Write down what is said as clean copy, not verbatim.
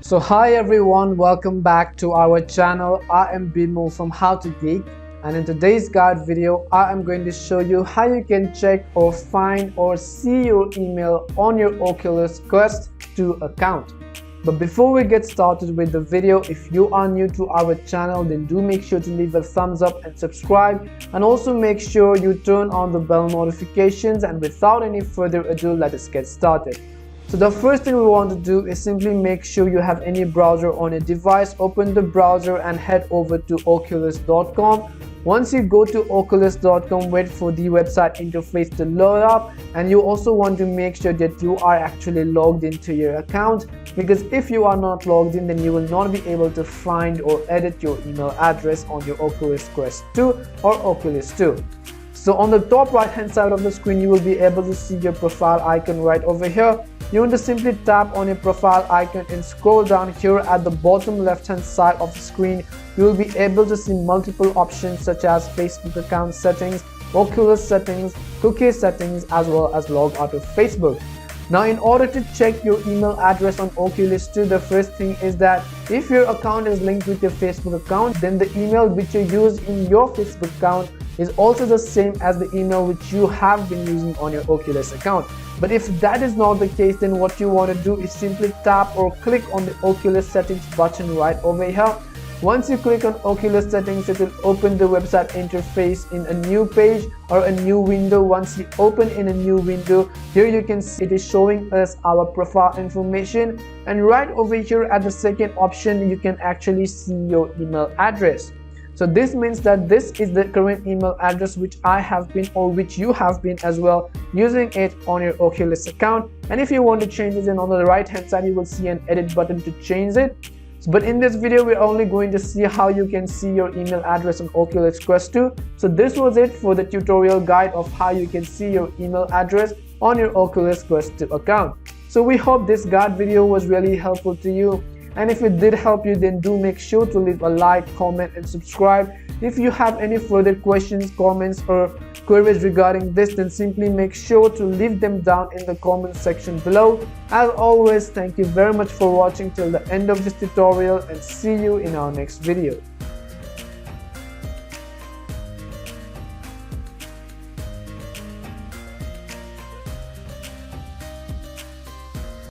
So hi everyone, welcome back to our channel. I am Bimo from How to Geek, and in today's guide video I am going to show you how you can check or find or see your email on your Oculus Quest 2 account. But before we get started with the video, if you are new to our channel, then do make sure to leave a thumbs up and subscribe, and also make sure you turn on the bell notifications. And without any further ado, let us get started. So the first thing we want to do is simply make sure you have any browser on a device. Open the browser and head over to oculus.com. Once you go to oculus.com, wait for the website interface to load up, and you also want to make sure that you are actually logged into your account, because if you are not logged in, then you will not be able to find or edit your email address on your Oculus Quest 2 or Oculus 2. So on the top right hand side of the screen, you will be able to see your profile icon right over here. You want to simply tap on your profile icon and scroll down here at the bottom left hand side of the screen. You will be able to see multiple options such as Facebook account settings, Oculus settings, cookie settings, as well as log out of Facebook. Now, in order to check your email address on Oculus 2, the first thing is that if your account is linked with your Facebook account, then the email which you use in your Facebook account is also the same as the email which you have been using on your Oculus account. But if that is not the case, then what you want to do is simply tap or click on the Oculus Settings button right over here. Once you click on Oculus Settings, it will open the website interface in a new page or a new window. Once you open in a new window, here you can see it is showing us our profile information, and right over here at the second option, you can actually see your email address. So this means that this is the current email address which I have been, or which you have been as well, using it on your Oculus account. And if you want to change it, then on the right hand side you will see an edit button to change it. But in this video, we're only going to see how you can see your email address on Oculus Quest 2. So this was it for the tutorial guide of how you can see your email address on your Oculus Quest 2 account. So we hope this guide video was really helpful to you. And if it did help you, then do make sure to leave a like, comment and subscribe. If you have any further questions, comments or queries regarding this, then simply make sure to leave them down in the comment section below. As always, thank you very much for watching till the end of this tutorial, and see you in our next video.